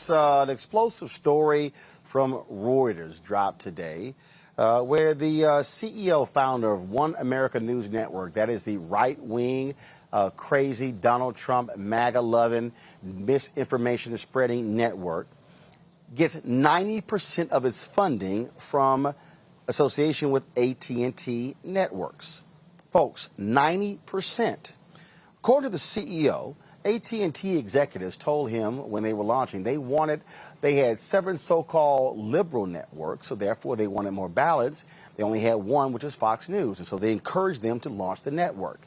folks, an explosive story from Reuters dropped today where the CEO, founder of One America News Network, that is the right-wing, crazy Donald Trump, MAGA-loving, misinformation spreading network, gets 90% of its funding from association with AT&T networks. Folks, 90%. According to the CEO, AT&T executives told him when they were launching they had 7 so-called liberal networks, so therefore they wanted more balance. They only had one, which is Fox News, and so they encouraged them to launch the network.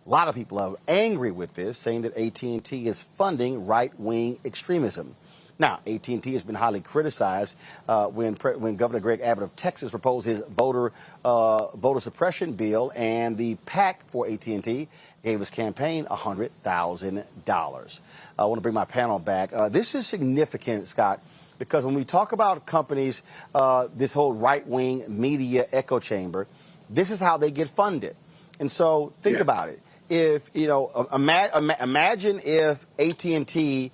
A lot of people are angry with this, saying that AT&T is funding right-wing extremism. Now, AT&T has been highly criticized when Governor Greg Abbott of Texas proposed his voter suppression bill, and the PAC for AT&T gave his campaign $100,000. I want to bring my panel back. This is significant, Scott, because when we talk about companies, this whole right-wing media echo chamber, this is how they get funded. And so think about it. If, you know, imagine if AT&T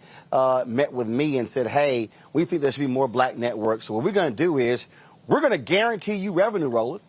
met with me and said, hey, we think there should be more black networks. So what we're going to do is we're going to guarantee you revenue, Roland.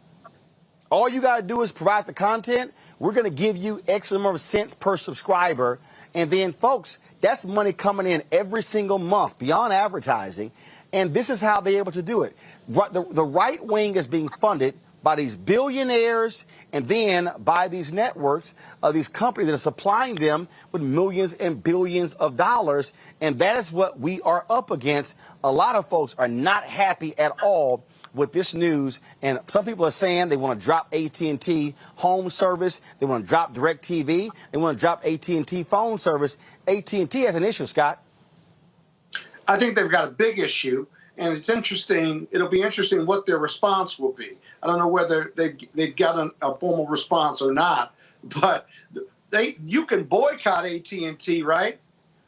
All you got to do is provide the content. We're going to give you X number of cents per subscriber. And then, folks, that's money coming in every single month beyond advertising. And this is how they're able to do it. The right wing is being funded by these billionaires and then by these networks, these companies that are supplying them with millions and billions of dollars. And that is what we are up against. A lot of folks are not happy at all with this news. And some people are saying they want to drop AT&T home service. They want to drop DirecTV. They want to drop AT&T phone service. AT&T has an issue, Scott. I think they've got a big issue. And it's interesting. It'll be interesting what their response will be. I don't know whether they've got a formal response or not. But you can boycott AT&T, right?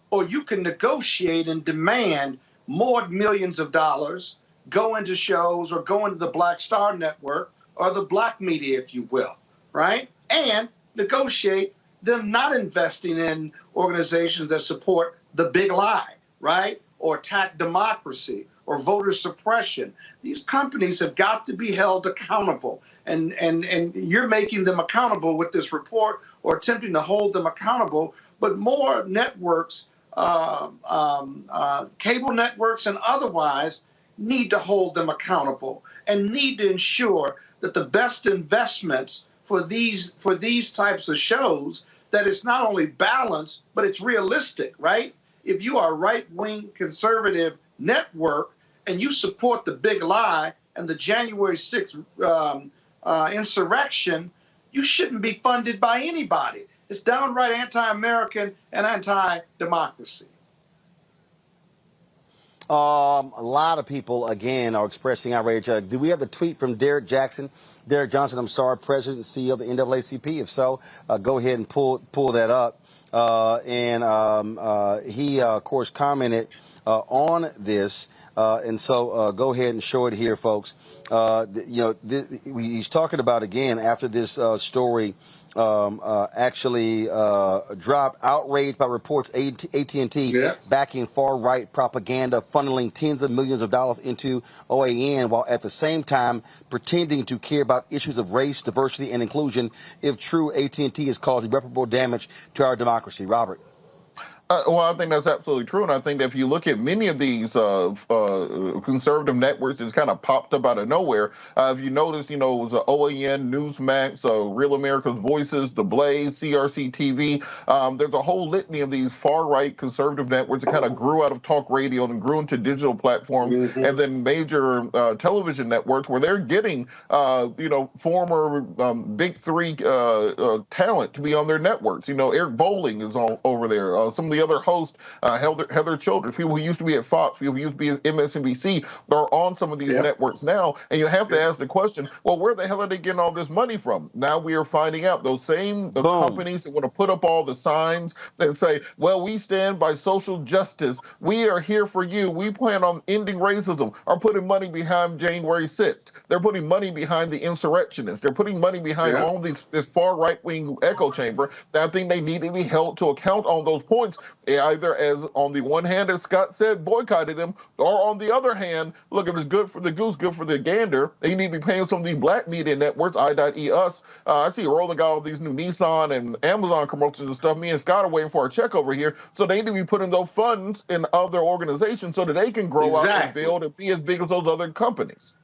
Or you can negotiate and demand more millions of dollars, go into shows or go into the Black Star Network or the black media, if you will, right? And negotiate them not investing in organizations that support the big lie, right? Or attack democracy, or voter suppression. These companies have got to be held accountable. And you're making them accountable with this report or attempting to hold them accountable. But more networks, cable networks and otherwise, need to hold them accountable and need to ensure that the best investments for these types of shows, that it's not only balanced, but it's realistic, right? If you are a right-wing conservative network and you support the big lie and the January 6th insurrection, you shouldn't be funded by anybody. It's downright anti-American and anti-democracy. A lot of people, again, are expressing outrage. Do we have the tweet from Derek Johnson, President and CEO of the NAACP? If so, go ahead and pull that up. He, of course, commented on this. And so go ahead and show it here, folks. He's talking about, again, after this story actually dropped, outraged by reports AT&T backing far-right propaganda, funneling tens of millions of dollars into OAN, while at the same time pretending to care about issues of race, diversity, and inclusion. If true, AT&T has caused irreparable damage to our democracy. Robert. Well, I think that's absolutely true. And I think that if you look at many of these conservative networks that's kind of popped up out of nowhere, if you notice, it was OAN, Newsmax, Real America's Voices, The Blaze, CRC TV. There's a whole litany of these far-right conservative networks that kind of grew out of talk radio and grew into digital platforms, and then major television networks where they're getting, former big three talent to be on their networks. Eric Bolling is over there. Some of the other hosts, Heather Childress, people who used to be at Fox, people who used to be at MSNBC, are on some of these networks now. And you have to ask the question, well, where the hell are they getting all this money from? Now we are finding out those same companies that want to put up all the signs and say, well, we stand by social justice. We are here for you. We plan on ending racism, are putting money behind January 6th. They're putting money behind the insurrectionists. They're putting money behind all this far right-wing echo chamber. I think they need to be held to account on those points. either as on the one hand, as Scott said, boycotting them, or on the other hand, look, if it's good for the goose, good for the gander, they need to be paying some of these black media networks, I.E. Us. I see Roland got all these new Nissan and Amazon commercials and stuff. Me and Scott are waiting for a check over here. So they need to be putting those funds in other organizations so that they can grow out and build and be as big as those other companies.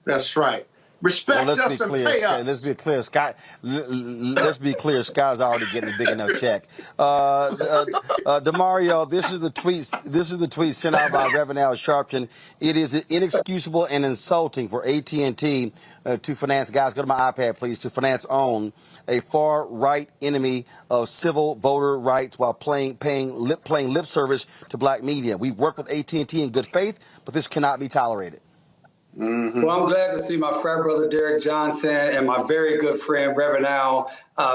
That's right. Respect us and pay us. Let's be clear, Scott. Let's be clear. Scott's already getting a big enough check. Demario, this is the tweet. This is the tweet sent out by Reverend Al Sharpton. It is inexcusable and insulting for AT&T to finance. Guys, go to my iPad, please. To finance own a far right enemy of civil voter rights while paying lip service to black media. We work with AT&T in good faith, but this cannot be tolerated. Mm-hmm. Well, I'm glad to see my frat brother Derek Johnson and my very good friend Reverend Al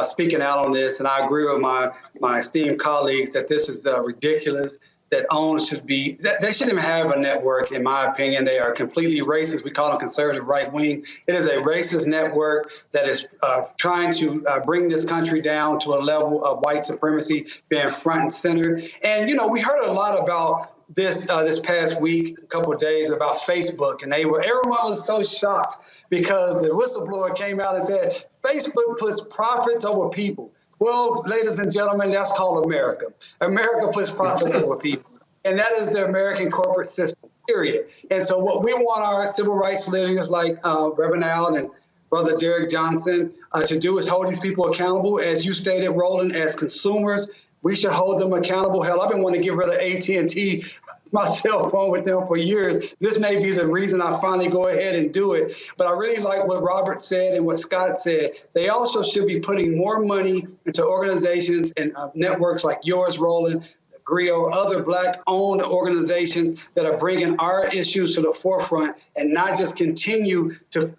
speaking out on this. And I agree with my esteemed colleagues that this is ridiculous, that OWN should be, they shouldn't even have a network, in my opinion. They are completely racist. We call them conservative right wing. It is a racist network that is trying to bring this country down to a level of white supremacy being front and center. And, you know, we heard a lot about this past week, a couple of days, about Facebook, and everyone was so shocked because the whistleblower came out and said Facebook puts profits over people. Well, ladies and gentlemen, that's called America. America puts profits over people, and that is the American corporate system, period. And so what we want our civil rights leaders like Reverend Al and Brother Derek Johnson to do is hold these people accountable. As you stated, Roland, as consumers, we should hold them accountable. Hell, I've been wanting to get rid of AT&T, my cell phone, with them for years. This may be the reason I finally go ahead and do it. But I really like what Robert said and what Scott said. They also should be putting more money into organizations and networks like yours, Roland, GRIO, other Black-owned organizations that are bringing our issues to the forefront, and not just continue to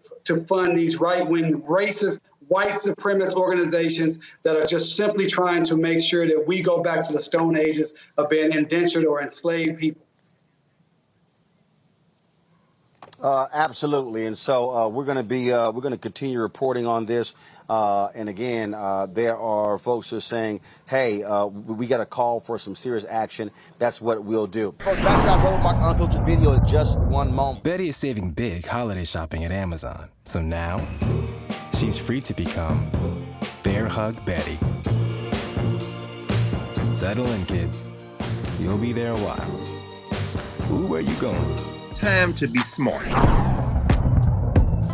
fund these right-wing, racist, white supremacist organizations that are just simply trying to make sure that we go back to the Stone Ages of being indentured or enslaved people. Absolutely, and so we're going to continue reporting on this. And again, there are folks who are saying, "Hey, we got to call for some serious action." That's what we'll do. Folks, back to our Roland Mark Unfiltered video in just one moment. Betty is saving big holiday shopping at Amazon, so now she's free to become Bear Hug Betty. Settle in, kids. You'll be there a while. Ooh, where you going? Time to be smart.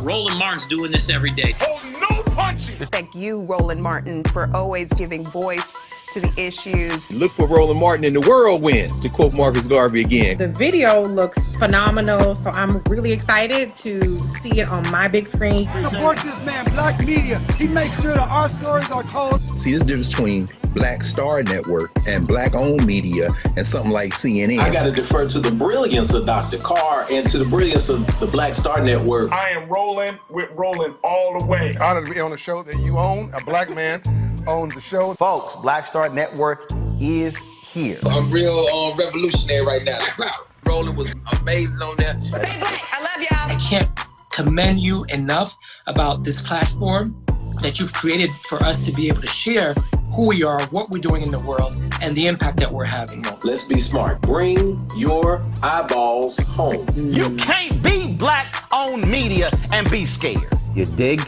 Roland Martin's doing this every day. Oh, no punches! Thank you, Roland Martin, for always giving voice to the issues. Look for Roland Martin in the whirlwind, to quote Marcus Garvey again. The video looks phenomenal, so I'm really excited to see it on my big screen. Support this man, Black Media. He makes sure that our stories are told. See, this difference between Black Star Network and Black-owned media and something like CNN. I got to defer to the brilliance of Dr. Carr and to the brilliance of the Black Star Network. I am rolling with Roland all the way. Honored to be on a show that you own. A black man owns the show. Folks, Black Star Network is here. I'm real revolutionary right now. Roland was amazing on there. Stay black. I love y'all. I can't commend you enough about this platform that you've created for us to be able to share who we are, what we're doing in the world, and the impact that we're having. Let's be smart. Bring your eyeballs home. You can't be Black-owned media and be scared. You dig?